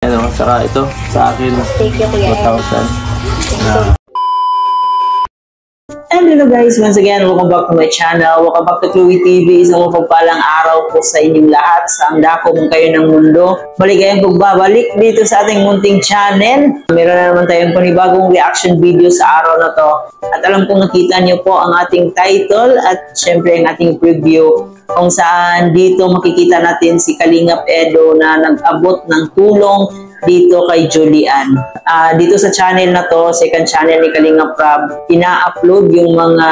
Ano, saka ito, sa akin, Thank you, Kuya Ed. 1,000. And hello guys, once again, welcome back to my channel. Welcome back to Chloe TV. Isang mapagpalang araw po sa inyong lahat. Sa dako mong kayo ng mundo. Maligayang pagbabalik dito sa ating munting channel. Meron na naman tayong panibagong reaction video sa araw na to. At alam kong nakita niyo po ang ating title at syempre ang ating preview kung saan dito makikita natin si Kalingap Edo na nag-abot ng tulong dito kay Julian. Dito sa channel na to, second channel ni Kalingap Rab, ina-upload yung mga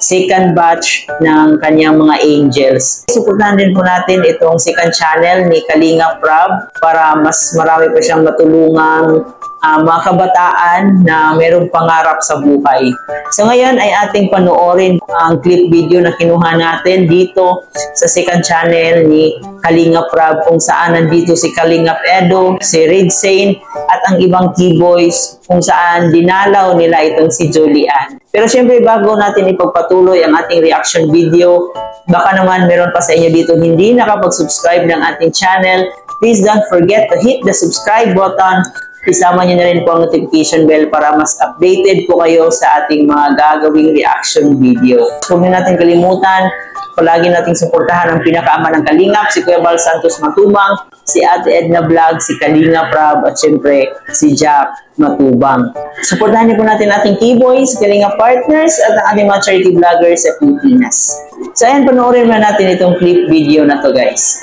second batch ng kanyang mga angels. Suportahan din po natin itong second channel ni Kalingap Rab para mas marami pa siyang matulungang mga kabataan na mayroong pangarap sa buhay. So ngayon ay ating panoorin ang clip video na kinuha natin dito sa second channel ni Kalingap Rab kung saan nandito si Kalingap Edo, si Red Saint at ang ibang keyboys kung saan dinalaw nila itong si Julian. Pero syempre bago natin ipagpatuloy ang ating reaction video, baka naman meron pa sa inyo dito hindi nakapag-subscribe ng ating channel, please don't forget to hit the subscribe button. Isama nyo na rin po ang notification bell para mas updated po kayo sa ating mga gagawing reaction video. Huwag na natin kalimutan, palagi nating suportahan ang pinakaama ng Kalingap, si Kuya Bal Santos Matubang, si Ate Edna Vlog, si Kalingap Rab, at syempre si Jack Matubang. Suportahan niyo po natin ating keyboys, Kalingap Partners, at ang ating mga charity vloggers sa Pilipinas. So ayan, panoorin na natin itong clip video na to guys.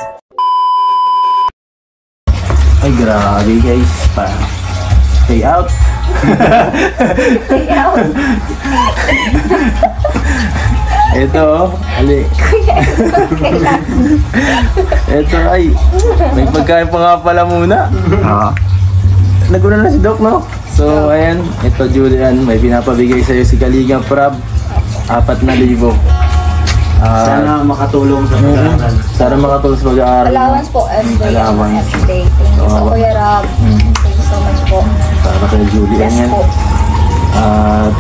Ay, grabe guys. Stay out. Stay out. Ito, ali. Ito ay, may pagkain pa nga pala muna. Naguna na si Doc, no? So, ayan, ito Julian, may pinapabigay sa'yo si Kalingap Rab. 4,000. Sana makatulong sa pag-aaral. Sana makatulong sa pag-aaral. Allowance po, every day. Thank you so Kuya Rab. Thank you so much po. Para kay Julian Yes yan. po. At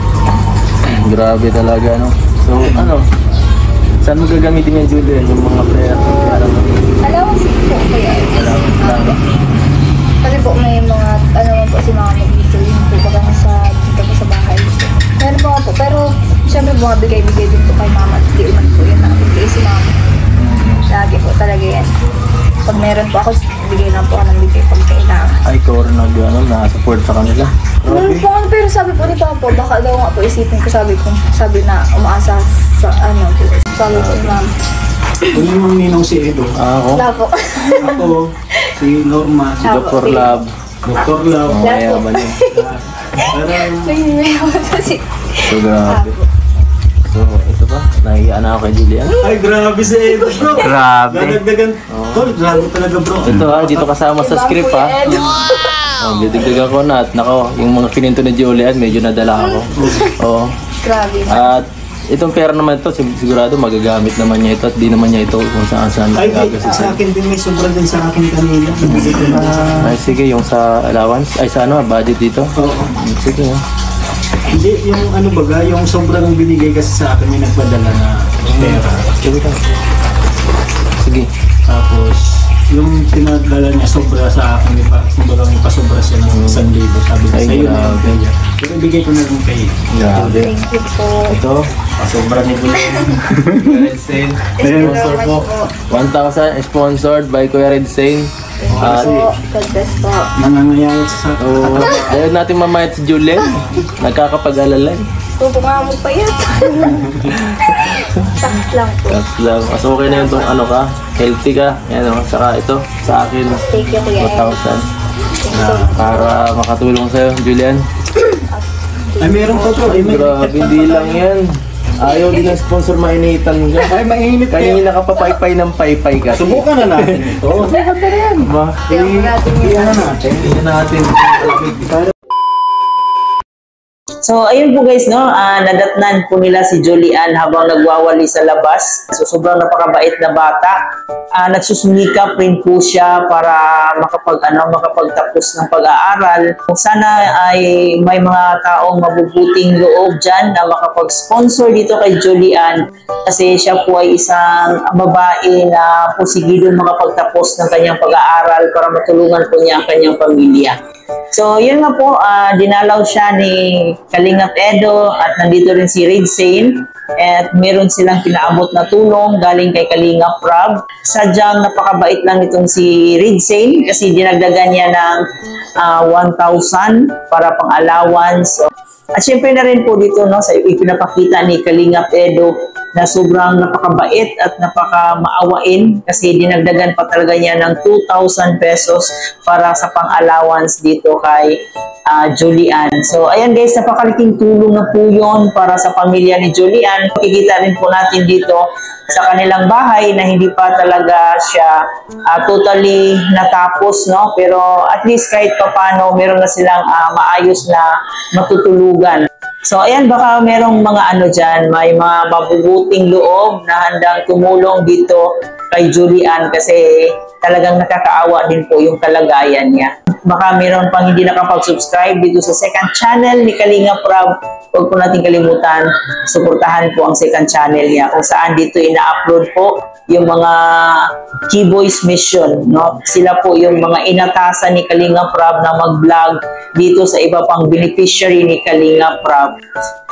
grabe talaga, no? So, ano? Saan mo gagamitin yung Julian? Yung mga prayer? Allowance po, Kuya Ed. Allowance lang. Kasi po may mga, ano man po si mga mag-video yun po, baga sa dito po sa bahay. Meron po nga po, pero syempre bumabigay-bigay din po kay mama at di man po yun nakabigay si mama. Lagi po talaga yan. Pag meron po ako, bigay lang po ako ng bigay pag kailangan. Ay, core na-support sa kanila. Meron po ako, pero sabi po ni Papa, baka daw nga po isipin ko, sabi na umaasa sa ano po. Sabi po ni mama. Kung yung ninong si Edo. Ako? Wala po. Ako, si Norma, si Dr. Love. Dr. Love. Mayaman yun. So, grabe. So, ito ba? Nahiya na ako kay Julian. Ay, grabe si Edo, bro. Grabe. Dadagdagan. Tol, grabe talaga, bro. Ito ha, dito kasama sa script ha. Didagdagan ko na at nako, yung mga kininto ni Julian, medyo nadala ako. Oo. Grabe. At itong pera naman ito, sigurado magagamit naman niya ito at di naman niya ito kung saan Ay, gagastusin. sa akin din may sobra din sa akin kanina. Ay, sige, yung sa allowance, ay sa ano, budget dito? Oo. Sige ha. Hindi, yung ano baga, yung sobrang binigay kasi sa akin, may nagpadala na pera. Sige ka. Sige. Tapos, yung pinadala niya sobra sa akin, kumbaga may pasobra siya ng 1,000. Sabi ko Ay, sa'yo na grabe. kaya. Pero ibigay ko na rin kay Grabe. Thank you po. Ito, pasobra ni Julian. Red Saint. Thank you Sponsor so po. much po. 1,000 sponsored by Kuya Red Saint. Thank you po. God bless po. nangangayayat sa Oh, ayaw natin mamayat si Julian. Nagkakapag-alala. Tupo nga mo pa yan. Sakit lang po. That's lang. Mas okay na yun itong ano ka, healthy ka. Yan o, saka ito, sa akin, Thank you, Kuya Ed. 2,000. Thank you so much. Para makatulong sa'yo, Julian. Ay, meron pa to. Ay, may Grabe, hindi lang yan. Ayaw din ng sponsor, mainitan ka. Ay, mainit kayo. Kanina ka pa paypay ng paypay kasi. Subukan na natin ito. Subukan na yan. Ba? Tingnan natin yun. Iyan na natin. Tingnan natin. So, ayun po guys, no, nadatnan po nila si Julian habang nagwawali sa labas. So, sobrang napakabait na bata. Nagsusumikap rin po siya para makapagtapos ng pag-aaral. Kung sana ay may mga taong mabubuting loob dyan na makapag-sponsor dito kay Julian kasi siya po ay isang babae na pusigilo makapagtapos ng kanyang pag-aaral para matulungan po niya ang kanyang pamilya. So, yun nga po, dinalaw siya ni Kalingap Edo at nandito rin si Rid Sane at meron silang pinaabot na tulong galing kay Kalingap Rob. Sadyang napakabait lang itong si Rid Sane kasi dinagdagan niya ng 1,000 para pang allowance. So, at syempre na rin po dito, no, sa ipinapakita ni Kalingap Edo na sobrang napakabait at napakamaawain kasi dinagdagan pa talaga niya ng 2,000 pesos para sa pang-allowance dito kay Julian. So, ayan guys, napakalaking tulong na po yun para sa pamilya ni Julian. Makikita rin po natin dito sa kanilang bahay na hindi pa talaga siya totally natapos, no? Pero at least kahit papano, meron na silang maayos na matutulugan. So, ayan, baka merong mga dyan, may mga mabubuting loob na handang tumulong dito kay Julian kasi talagang nakakaawa din po yung kalagayan niya. Baka meron pang hindi nakapag-subscribe dito sa second channel ni Kalingap Rob. Huwag po natin kalimutan, suportahan po ang second channel niya kung saan dito ina-upload po yung mga Key Boys Mission, no? Sila po yung mga inatasan ni Kalingap Rob na mag-vlog dito sa iba pang beneficiary ni Kalingap Rob.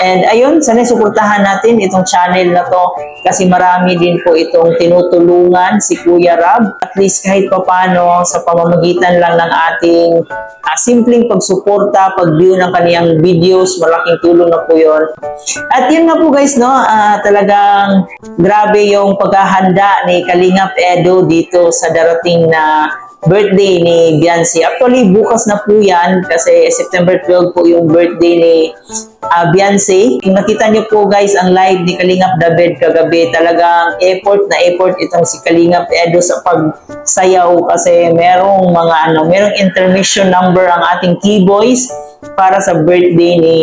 And ayun, sana suportahan natin itong channel na to kasi marami din po itong tinutulungan si Kuya Rob. At least kahit papano sa pamamagitan lang ng ating simpleng pagsuporta, pag-view ng kaniyang videos, malaking tulong na po yun. At yun nga po guys, no, talagang grabe yung paghahanda ni Kalingap Edo dito sa darating na birthday ni Beyonce. Actually, bukas na po yan kasi September 12 po yung birthday ni Beyonce. Kung nakita niyo po guys ang live ni Kalingap David kagabi, talagang effort na effort itong si Kalingap Edo sa pagsayaw kasi merong merong intermission number ang ating Key Boys para sa birthday ni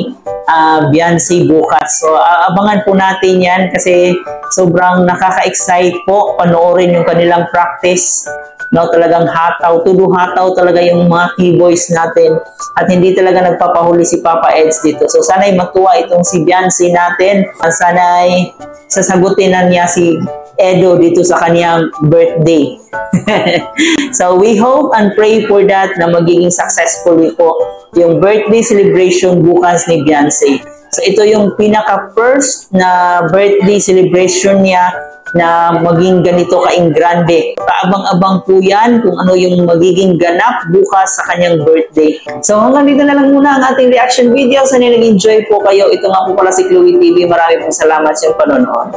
Beyonce bukas. So, abangan po natin yan kasi sobrang nakaka-excite po panoorin yung kanilang practice. No, talagang hataw, tudo hataw talaga yung mga Key Boys natin at hindi talaga nagpapahuli si Papa Eds dito. So, sana'y matuwa itong si Beyonce natin. Sana'y sasagutin na niya si Edo dito sa kanyang birthday. So, we hope and pray for that na magiging successful po yung birthday celebration bukas ni Beyonce. So, ito yung pinaka-first na birthday celebration niya na maging ganito ka-ingrande. Kaabang-abang po yan kung ano yung magiging ganap bukas sa kanyang birthday. So hanggang dito na lang muna ang ating reaction video. Sana nag-enjoy po kayo. Ito nga po pala si Chloe TV. Marami pong salamat sa panonood.